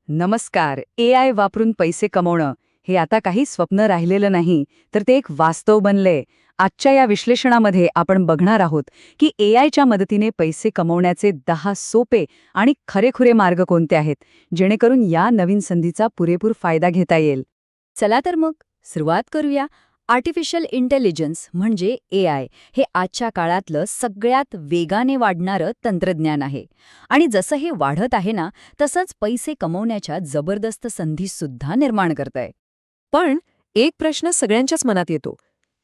नमस्कार. AI वापरून पैसे कमवणं हे आता काही स्वप्न राहिलेलं नाही, तर ते एक वास्तव बनलंय. आजच्या या विश्लेषणामध्ये आपण बघणार आहोत की AIच्या मदतीने पैसे कमवण्याचे 10 सोपे आणि खरेखुरे मार्ग कोणते आहेत, जेणेकरून या नवीन संधीचा पुरेपूर फायदा घेता येईल. चला तर मग सुरुवात करूया. आर्टिफिशियल इंटेलिजन्स म्हणजे AI हे आजच्या काळातलं सगळ्यात वेगाने वाढणारं तंत्रज्ञान आहे. आणि जसं हे वाढत आहे ना, तसंच पैसे कमवण्याच्या जबरदस्त संधीसुद्धा निर्माण करतंय. पण एक प्रश्न सगळ्यांच्याच मनात येतो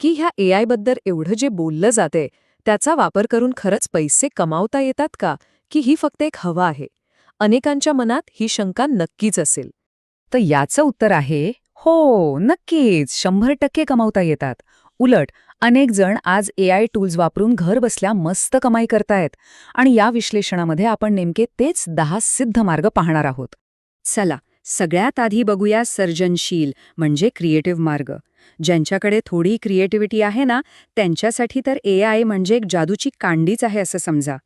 की ह्या AI बद्दल एवढं जे बोललं जाते त्याचा वापर करून खरंच पैसे कमावता येतात का, की ही फक्त एक हवा आहे? अनेकांच्या मनात ही शंका नक्कीच असेल. तर याचं उत्तर आहे हो, नक्कीच 100% कमावता येतात. उलट अनेक जण आज AI टूल्स वापरून घर बसल्या मस्त कमाई करतायत. आणि या विश्लेषणामध्ये आपण नेमके तेच 10 सिद्ध मार्ग पाहणार आहोत. चला, सगळ्यात आधी बघूया सर्जनशील म्हणजे क्रिएटिव्ह मार्ग. ज्यांच्याकडे थोडी क्रिएटिव्हिटी आहे ना, त्यांच्यासाठी तर AI म्हणजे एक जादूची कांडीच आहे असं समजा.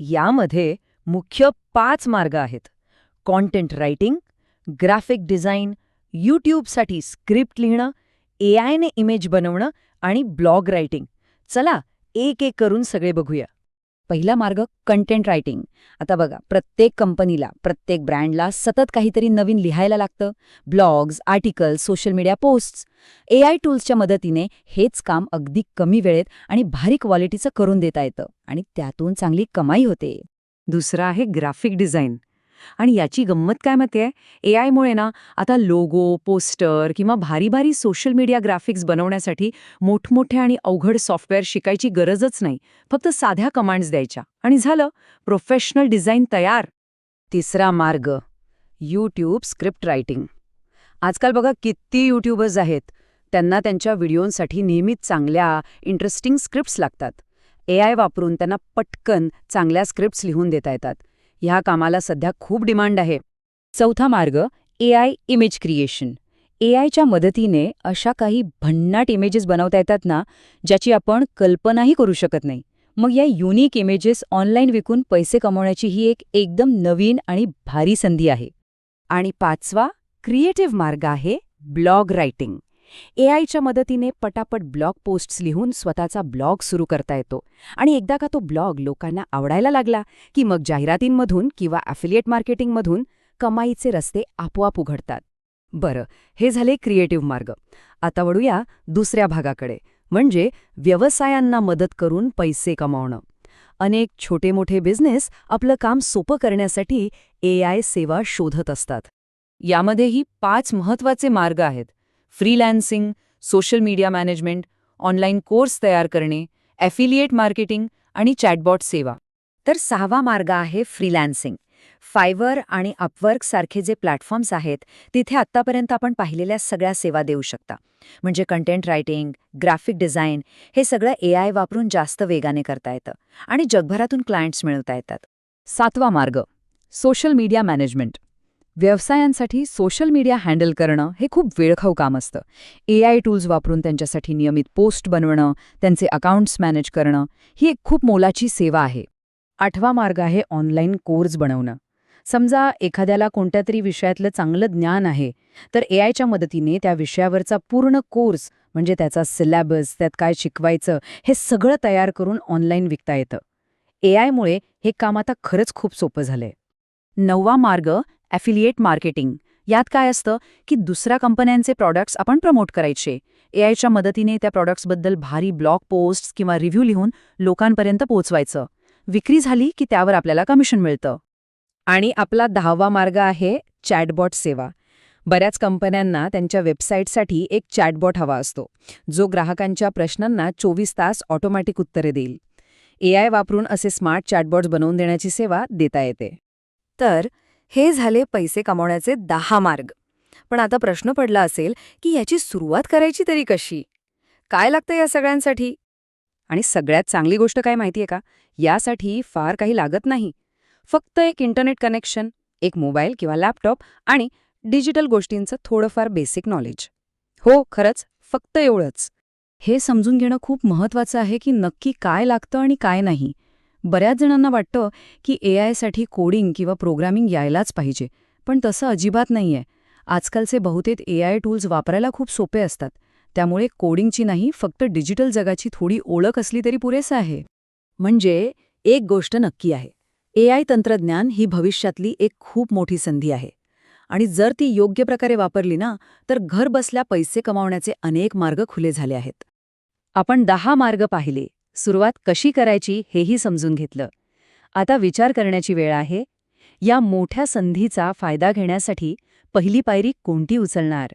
यामध्ये मुख्य 5 मार्ग आहेत. कॉन्टेंट रायटिंग, ग्राफिक डिझाईन, यूट्यूबसाठी स्क्रिप्ट लिहिणं, AIने इमेज बनवणं आणि ब्लॉग रायटिंग. चला, एक एक करून सगळे बघूया. पहिला मार्ग कंटेंट रायटिंग. आता बघा, प्रत्येक कंपनीला, प्रत्येक ब्रँडला सतत काहीतरी नवीन लिहायला लागतं. Blogs, articles, social media posts. AI टूल्सच्या मदतीने हेच काम अगदी कमी वेळेत आणि भारी क्वालिटीचं करून देता येतं आणि त्यातून चांगली कमाई होते. दुसरं आहे ग्राफिक डिझाईन. आणि याची गंमत काय माहितीये, AIमुळे ना आता लोगो, पोस्टर किंवा भारी भारी सोशल मीडिया ग्राफिक्स बनवण्यासाठी मोठमोठे आणि अवघड सॉफ्टवेअर शिकायची गरजच नाही. फक्त साध्या कमांड्स द्यायच्या आणि झालं, प्रोफेशनल डिझाईन तयार. तिसरा मार्ग यूट्यूब स्क्रिप्ट रायटिंग. आजकाल बघा किती यूट्यूबर्स आहेत. त्यांना त्यांच्या व्हिडिओंसाठी नेहमीच चांगल्या, इंटरेस्टिंग स्क्रिप्ट्स लागतात. AI वापरून त्यांना पटकन चांगल्या स्क्रिप्ट्स लिहून देता येतात. ह्या कामाला सध्या खूप डिमांड आहे. चौथा मार्ग AI इमेज क्रिएशन. AIच्या मदतीने अशा काही भन्नाट इमेजेस बनवता येतात ना, ज्याची आपण कल्पनाही करू शकत नाही. मग या युनिक इमेजेस ऑनलाईन विकून पैसे कमवण्याची ही एक एकदम नवीन आणि भारी संधी आहे. आणि पाचवा क्रिएटिव्ह मार्ग आहे ब्लॉग रायटिंग. AIच्या मदतीने पटापट ब्लॉग पोस्ट्स लिहून स्वतःचा ब्लॉग सुरू करता येतो. आणि एकदा का तो ब्लॉग लोकांना आवडायला लागला की मग जाहिरातींमधून किंवा ॲफिलिएट मार्केटिंगमधून कमाईचे रस्ते आपोआप उघडतात. बरं, हे झाले क्रिएटिव्ह मार्ग. आता वळूया दुसऱ्या भागाकडे, म्हणजे व्यवसायांना मदत करून पैसे कमावणं. अनेक छोटे मोठे बिझनेस आपलं काम सोपं करण्यासाठी AI सेवा शोधत असतात. यामध्येही 5 महत्त्वाचे मार्ग आहेत. Freelancing, social media management, online course तयार करणे, ॲफिलिएट मार्केटिंग आणि चॅटबॉट सेवा. तर सहावा मार्ग आहे फ्रीलान्सिंग. फायवर आणि अपवर्क सारखे जे प्लॅटफॉर्म्स आहेत, तिथे आत्तापर्यंत आपण पाहिलेल्या सगळ्या सेवा देऊ शकता. म्हणजे कंटेंट रायटिंग, ग्राफिक डिझाईन हे सगळं AI वापरून जास्त वेगाने करता येतं आणि जगभरातून क्लायंट्स मिळवता येतात. सातवा मार्ग सोशल मीडिया मॅनेजमेंट. व्यवसायांसाठी सोशल मीडिया हँडल करणं हे खूप वेळखाऊ काम असतं. AI टूल्स वापरून त्यांच्यासाठी नियमित पोस्ट बनवणं, त्यांचे अकाउंट्स मॅनेज करणं ही एक खूप मोलाची सेवा आहे. आठवा मार्ग आहे ऑनलाईन कोर्स बनवणं. समजा एखाद्याला कोणत्या तरी विषयातलं चांगलं ज्ञान आहे, तर AIच्या मदतीने त्या विषयावरचा पूर्ण कोर्स म्हणजे त्याचा सिलॅबस, त्यात काय शिकवायचं हे सगळं तयार करून ऑनलाईन विकता येतं. AIमुळे हे काम आता खरंच खूप सोपं झालंय. नववा मार्ग ॲफिलिएट मार्केटिंग. यात काय असतं की दुसऱ्या कंपन्यांचे प्रॉडक्ट्स आपण प्रमोट करायचे. AIच्या मदतीने त्या प्रॉडक्ट्सबद्दल भारी ब्लॉग पोस्ट्स किंवा रिव्ह्यू लिहून लोकांपर्यंत पोहोचवायचं. विक्री झाली की त्यावर आपल्याला कमिशन मिळतं. आणि आपला 10वा मार्ग आहे चॅटबॉट सेवा. बऱ्याच कंपन्यांना त्यांच्या वेबसाईटसाठी एक चॅटबॉट हवा असतो, जो ग्राहकांच्या प्रश्नांना 24 तास ऑटोमॅटिक उत्तरे देईल. AI वापरून असे स्मार्ट चॅटबॉट्स बनवून देण्याची सेवा देता येते. तर हे झाले पैसे कमावण्याचे 10 मार्ग. पण आता प्रश्न पडला असेल की याची सुरुवात करायची तरी कशी? काय लागतं या सगळ्यांसाठी? आणि सगळ्यात चांगली गोष्ट काय माहितीये का, यासाठी फार काही लागत नाही. फक्त एक इंटरनेट कनेक्शन, एक मोबाईल किंवा लॅपटॉप आणि डिजिटल गोष्टींचं थोडंफार बेसिक नॉलेज. हो, खरंच फक्त एवढंच. हे समजून घेणं खूप महत्त्वाचं आहे की नक्की काय लागतं आणि काय नाही. बऱ्याच जणांना वाटतं की AIसाठी कोडिंग किंवा प्रोग्रामिंग यायलाच पाहिजे, पण तसं अजिबात नाहीये. आजकालचे बहुतेक AI टूल्स वापरायला खूप सोपे असतात. त्यामुळे कोडिंगची नाही, फक्त डिजिटल जगाची थोडी ओळख असली तरी पुरेसं आहे. म्हणजे एक गोष्ट नक्की आहे. AI तंत्रज्ञान ही भविष्यातली एक खूप मोठी संधी आहे. आणि जर ती योग्य प्रकारे वापरली ना, तर घर बसल्या पैसे कमावण्याचे अनेक मार्ग खुले झाले आहेत. आपण 10 मार्ग पाहिले, सुरुवात कशी करायची हेही समजून घेतलं. आता विचार करण्याची वेळ आहे, या मोठ्या संधीचा फायदा घेण्यासाठी पहिली पायरी कोणती उचलणार?